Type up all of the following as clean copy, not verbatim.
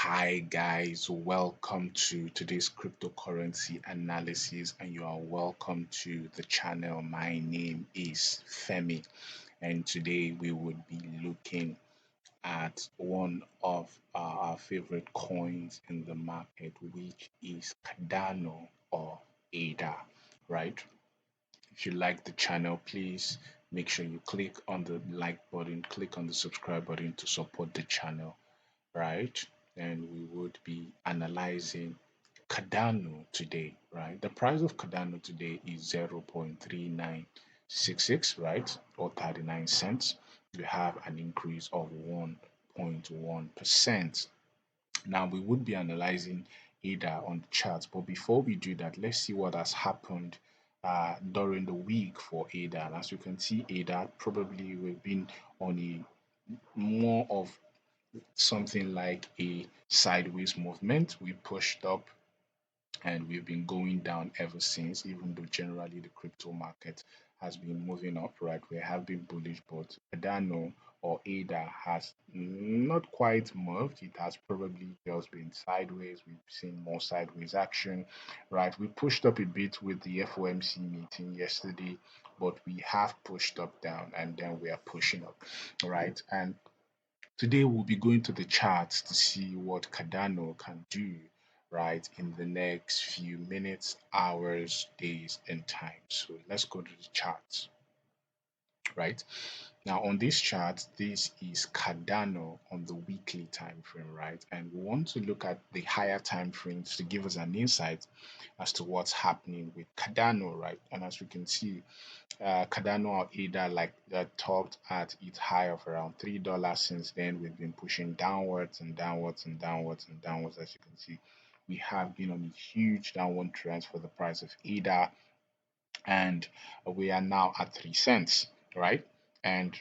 Hi guys, welcome to today's cryptocurrency analysis, and you are welcome to the channel. My name is Femi, and today we would be looking at one of our favorite coins in the market, which is Cardano or ADA, right? If you like the channel, please make sure you click on the like button, click on the subscribe button to support the channel, right? And we would be analyzing Cardano today, right? The price of Cardano today is 0.3966, right? Or 39 cents. We have an increase of 1.1%. Now we would be analyzing ADA on the charts, but before we do that, let's see what has happened during the week for ADA. And as you can see, ADA probably we've been on a more of something like a sideways movement. We pushed up and we've been going down ever since, even though generally the crypto market has been moving up, right? We have been bullish, but Cardano or ADA has not quite moved. It has probably just been sideways. We've seen more sideways action, right? We pushed up a bit with the FOMC meeting yesterday, but we have pushed up down and then we are pushing up, right? And today we'll be going to the charts to see what Cardano can do, right, in the next few minutes, hours, days, and time. So let's go to the charts, right? Now on this chart, this is Cardano on the weekly time frame, right? And we want to look at the higher time frames to give us an insight as to what's happening with Cardano, right? And as we can see, Cardano or ADA like that topped at its high of around $3. Since then, we've been pushing downwards and downwards and downwards and downwards. As you can see, we have been on a huge downward trend for the price of ADA, and we are now at 3 cents, right? And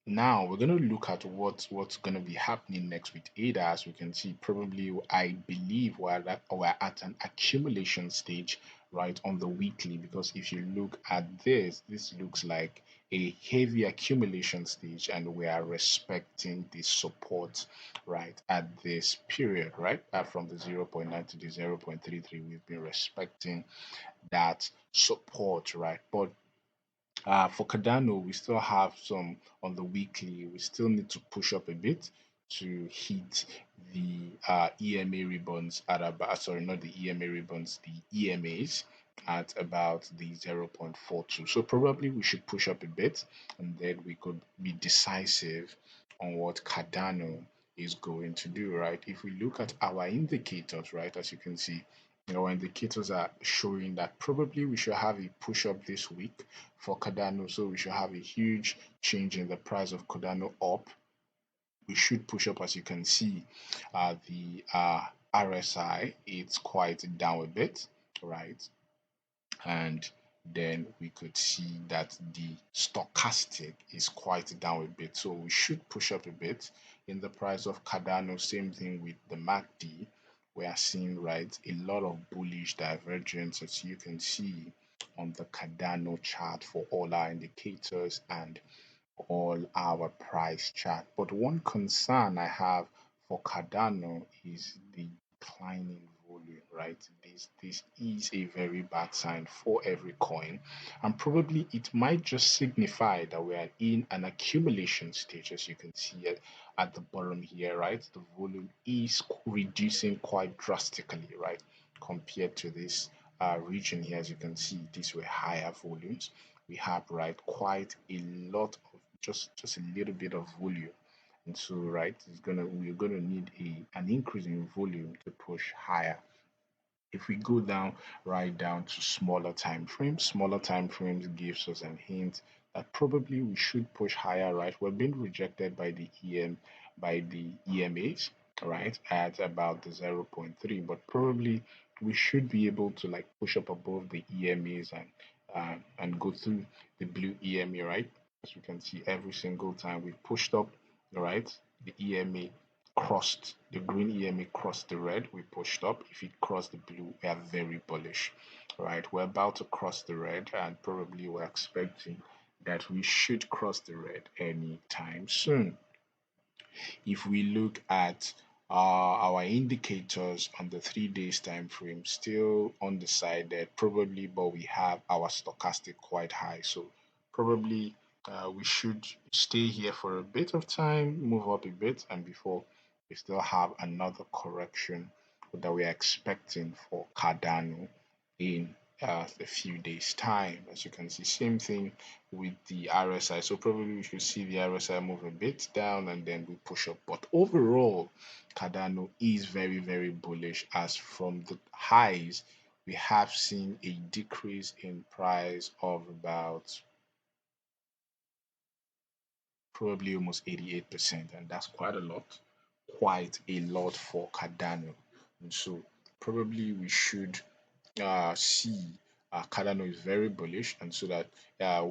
now we're going to look at what's going to be happening next with ADA. As we can see, probably I believe we're at an accumulation stage, right, on the weekly, because if you look at this looks like a heavy accumulation stage, and we are respecting the support right at this period, right, from the zero point 0.9 to the 0.33. We've been respecting that support, right? But for Cardano, we still have some on the weekly. We still need to push up a bit to hit the EMA ribbons at about, sorry, not the EMA ribbons, the EMAs at about the 0.42. So probably we should push up a bit and then we could be decisive on what Cardano is going to do, right? If we look at our indicators, right, as you can see, our indicators are showing that probably we should have a push up this week for Cardano. So we should have a huge change in the price of Cardano up. We should push up, as you can see, the RSI, it's quite down a bit, right? And then we could see that the stochastic is quite down a bit. So we should push up a bit in the price of Cardano. Same thing with the MACD. We are seeing, right, a lot of bullish divergence, as you can see on the Cardano chart for all our indicators and all our price chart. But one concern I have for Cardano is the declining volume, right? This is a very bad sign for every coin, and probably it might just signify that we are in an accumulation stage, as you can see at the bottom here, right? The volume is reducing quite drastically, right, compared to this region here. As you can see, these were higher volumes. We have, right, quite a lot of just a little bit of volume, and so, right, we're gonna need an increase in volume to push higher. If we go down, right down to smaller time frames gives us an hint that probably we should push higher, right? We're being rejected by the EMAs, right, at about the zero point 0.3, but probably we should be able to like push up above the EMAs and go through the blue EMA, right? As you can see, every single time we pushed up, right, the EMA crossed the green EMA, crossed the red, we pushed up. If it crossed the blue, we are very bullish, right? We're about to cross the red, and probably we're expecting that we should cross the red anytime soon. If we look at our indicators on the 3 days time frame still undecided probably, but we have our stochastic quite high, so probably we should stay here for a bit of time, move up a bit, and before we still have another correction that we are expecting for Cardano in a few days time. As you can see, same thing with the RSI, so probably we should see the RSI move a bit down and then we push up, but overall Cardano is very, very bullish, as from the highs we have seen a decrease in price of about probably almost 88%, and that's quite a lot for Cardano. And so probably we should see Cardano is very bullish, and so that uh,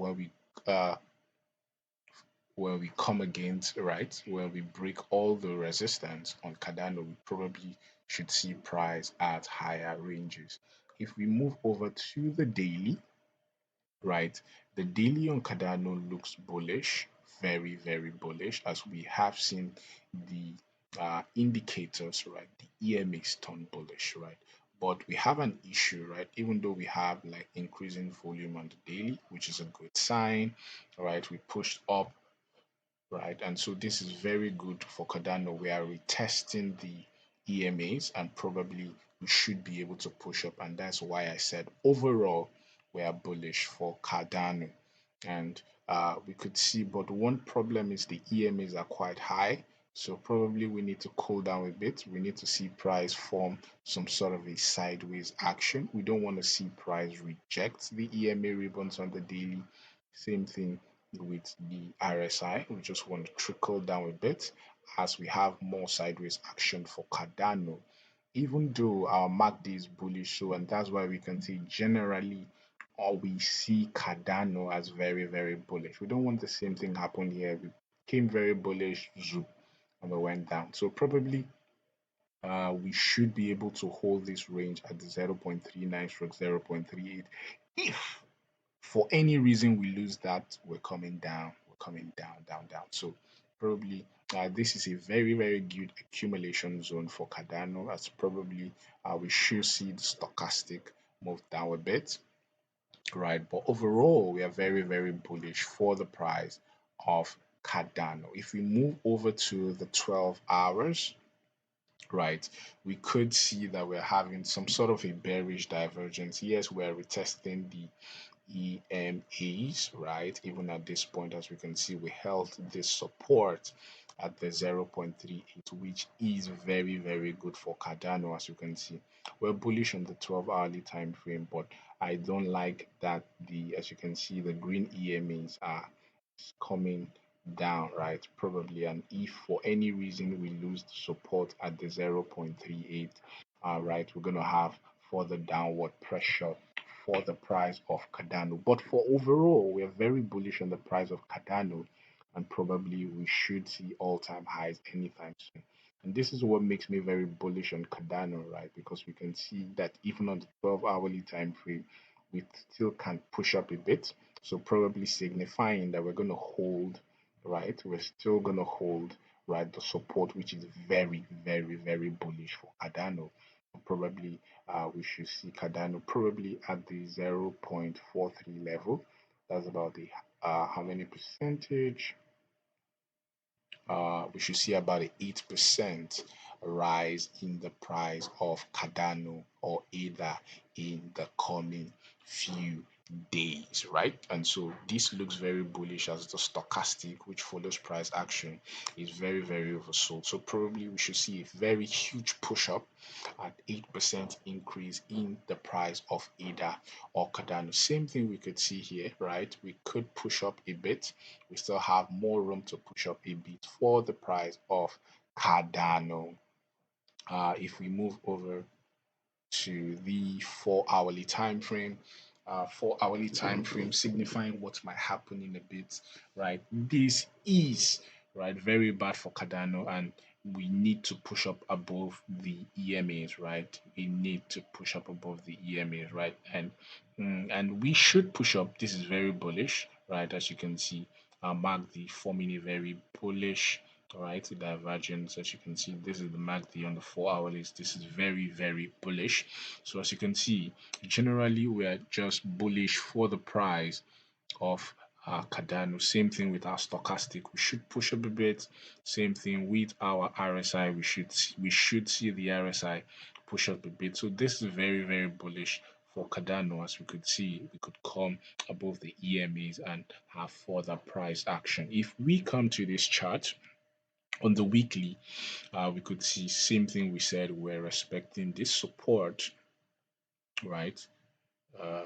when we come against, right, when we break all the resistance on Cardano, we probably should see price at higher ranges. If we move over to the daily, right, the daily on Cardano looks bullish, very, very bullish, as we have seen the indicators, right, the EMAs turn bullish, right. But we have an issue, right? Even though we have like increasing volume on the daily, which is a good sign, right? We pushed up, right? And so this is very good for Cardano. We are retesting the EMAs and probably we should be able to push up. And that's why I said overall we are bullish for Cardano. And we could see, but one problem is the EMAs are quite high. So probably we need to cool down a bit. We need to see price form some sort of a sideways action. We don't want to see price reject the EMA ribbons on the daily. Same thing with the RSI. We just want to trickle down a bit as we have more sideways action for Cardano. Even though our MACD is bullish, so and that's why we can see generally or we see Cardano as very, very bullish. We don't want the same thing happen here. We came very bullish, zoom, and we went down. So probably we should be able to hold this range at the 0.39 stroke 0.38 if for any reason we lose that, we're coming down, down. So probably this is a very, very good accumulation zone for Cardano, as probably we should see the stochastic move down a bit, right? But overall, we are very, very bullish for the price of Cardano. If we move over to the 12 hours, right, we could see that we're having some sort of a bearish divergence. Yes, we're retesting the EMAs, right? Even at this point, as we can see, we held this support at the 0.38, which is very, very good for Cardano, as you can see. We're bullish on the 12-hourly time frame, but I don't like that as you can see, the green EMAs are coming down, right? Probably, and if for any reason we lose the support at the 0.38, right, we're going to have further downward pressure for the price of Cardano. But for overall, we are very bullish on the price of Cardano, and probably we should see all-time highs anytime soon. And this is what makes me very bullish on Cardano, right? Because we can see that even on the 12-hourly time frame, we still can push up a bit. So probably signifying that we're going to hold, right? We're still going to hold, right, the support, which is very, very, very bullish for Cardano. Probably we should see Cardano probably at the 0.43 level. That's about the how many percentage? We should see about an 8% rise in the price of Cardano or Ether in the coming few days, right? And so this looks very bullish, as the stochastic, which follows price action, is very, very oversold. So probably we should see a very huge push up at 8% increase in the price of Ether or Cardano. Same thing we could see here, right? We could push up a bit. We still have more room to push up a bit for the price of Cardano. If we move over to the 4 hourly time frame, 4 hourly time frame signifying what might happen in a bit, right? This is right very bad for Cardano, and we need to push up above the EMAs, right? We need to push up above the EMAs, right? And we should push up. This is very bullish, right? As you can see, mark the forming a very bullish All right, the divergence, as you can see, this is the MACD on the 4 hour list. This is very, very bullish. So as you can see, generally we are just bullish for the price of Cardano. Same thing with our stochastic. We should push up a bit. Same thing with our RSI. We should see the RSI push up a bit. So this is very, very bullish for Cardano. As we could see, we could come above the EMAs and have further price action. If we come to this chart on the weekly, we could see same thing we said. We're respecting this support, right? Uh,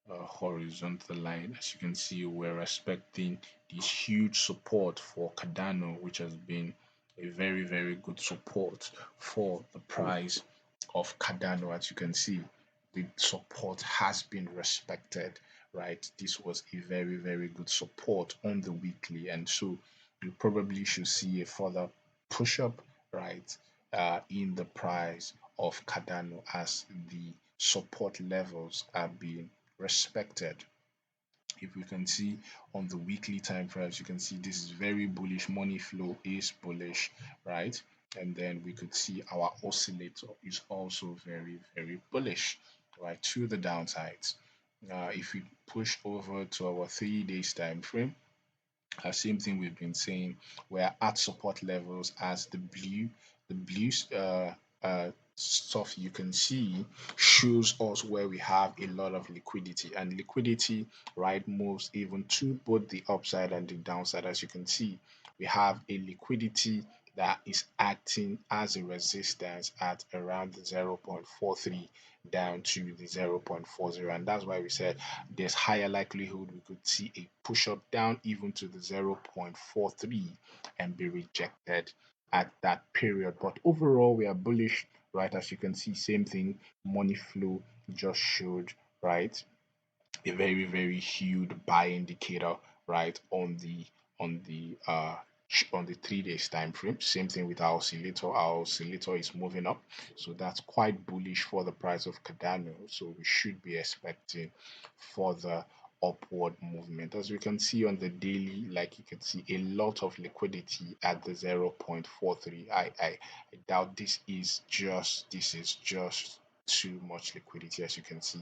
Horizontal line. As you can see, we're expecting this huge support for Cardano, which has been a very, very good support for the price of Cardano. As you can see, the support has been respected, right? This was a very, very good support on the weekly, and so you probably should see a further push up, right, in the price of Cardano as the support levels are being respected. If we can see on the weekly time frames, you can see this is very bullish. Money flow is bullish, right? And then we could see our oscillator is also very, very bullish, right, to the downsides. If we push over to our 3 days time frame, same thing we've been saying. We're at support levels as the blue stuff you can see shows us where we have a lot of liquidity, and liquidity, right, moves even to both the upside and the downside. As you can see, we have a liquidity that is acting as a resistance at around the 0.43 down to the 0.40, and that's why we said there's higher likelihood we could see a push up down even to the 0.43 and be rejected at that period. But overall, we are bullish, right? As you can see, same thing, money flow just showed, right, a very, very huge buy indicator, right, on the 3 days time frame. Same thing with our oscillator. Our oscillator is moving up, so that's quite bullish for the price of Cardano. So we should be expecting further upward movement. As we can see on the daily, like you can see a lot of liquidity at the 0.43. I doubt this is just too much liquidity. As you can see,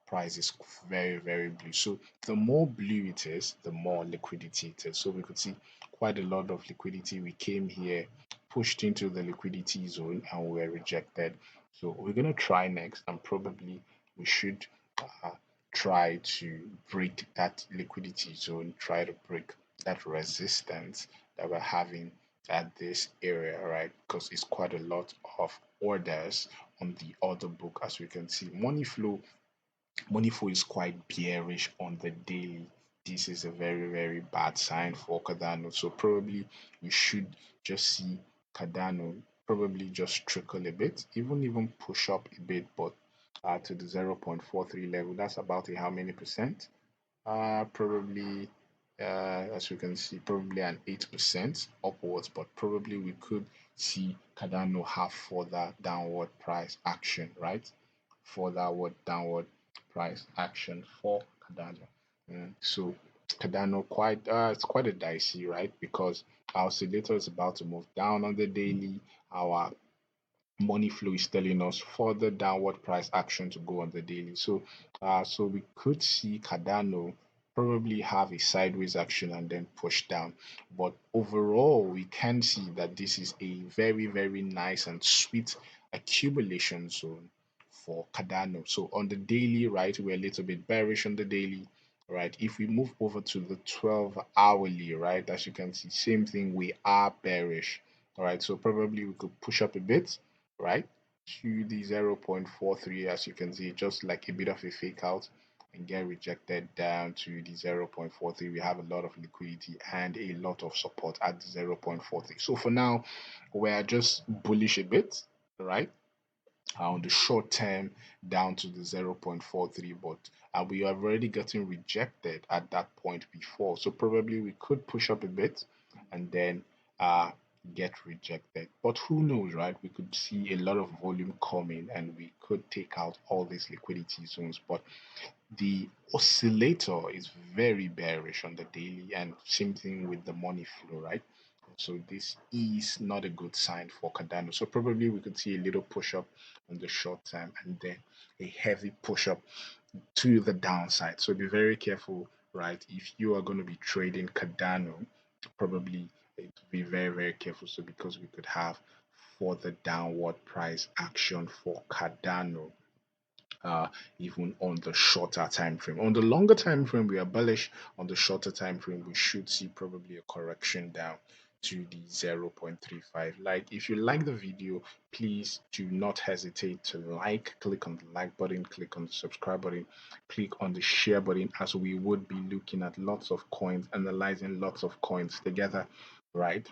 price is very, very blue. So the more blue it is, the more liquidity it is. So we could see quite a lot of liquidity. We came here, pushed into the liquidity zone, and we were rejected. So we're gonna try next, and probably we should uh, try to break that liquidity zone, try to break that resistance that we're having at this area, right? Because it's quite a lot of orders on the order book. As we can see, money flow is quite bearish on the daily. This is a very, very bad sign for Cardano. So probably you should just see Cardano probably just trickle a bit, even push up a bit, but to the 0.43 level. That's about a how many percent? Probably, as we can see, probably an 8% upwards, but probably we could see Cardano have further downward price action, right? For that downward price action for Cardano. So Cardano it's quite a dicey, right? Because our oscillator is about to move down on the daily. Our money flow is telling us further downward price action to go on the daily. So we could see Cardano probably have a sideways action and then push down. But overall, we can see that this is a very, very nice and sweet accumulation zone for Cardano. So on the daily, right, we're a little bit bearish on the daily, right? If we move over to the 12 hourly, right, as you can see, same thing, we are bearish. All right, so probably we could push up a bit, right, to the 0.43. As you can see, just like a bit of a fake out and get rejected down to the 0.43. We have a lot of liquidity and a lot of support at the 0.43. So for now, we're just bullish a bit, right, on the short term down to the 0.43, but we have already gotten rejected at that point before, so probably we could push up a bit and then uh, get rejected. But who knows, right? We could see a lot of volume coming and we could take out all these liquidity zones. But the oscillator is very bearish on the daily, and same thing with the money flow, right? So this is not a good sign for Cardano. So probably we could see a little push up on the short term and then a heavy push up to the downside. So be very careful, right? If you are going to be trading Cardano, probably be very, very careful. So because we could have further downward price action for Cardano, uh, even on the shorter time frame. On the longer time frame, we are bullish. On the shorter time frame, we should see probably a correction down to the 0.35. Like, if you like the video, please do not hesitate to like, click on the like button, click on the subscribe button, click on the share button, as we would be looking at lots of coins, analyzing lots of coins together, right?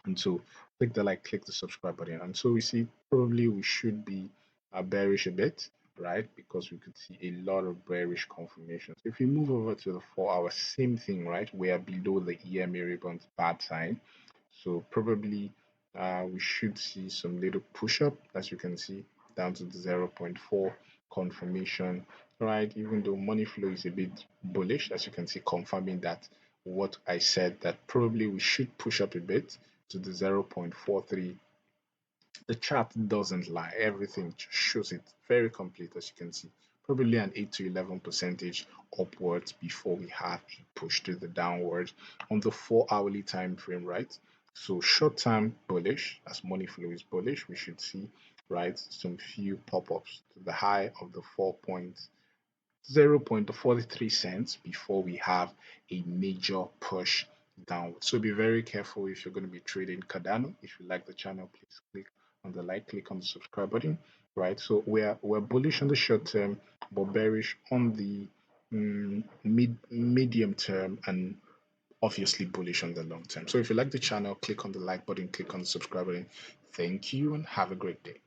And so click the like, click the subscribe button. And so we see probably we should be bearish a bit, right? Because we could see a lot of bearish confirmations. If we move over to the 4 hour, same thing, right? We are below the EMA ribbon's bad sign. So probably we should see some little push up, as you can see, down to the zero point 0.4 confirmation, right? Even though money flow is a bit bullish, as you can see, confirming that what I said, that probably we should push up a bit to the 0.43. The chart doesn't lie, everything just shows it very complete, as you can see. Probably an 8 to 11 percentage upwards before we have a push to the downward on the 4 hourly time frame, right? So short term bullish, as money flow is bullish, we should see, right, some few pop-ups to the high of the 0.43 cents before we have a major push downward. So be very careful if you're going to be trading Cardano. If you like the channel, please click on the like, click on the subscribe button, right? So we're bullish on the short term, but bearish on the medium term, and obviously bullish on the long term. So if you like the channel, click on the like button, click on the subscribe button. Thank you and have a great day.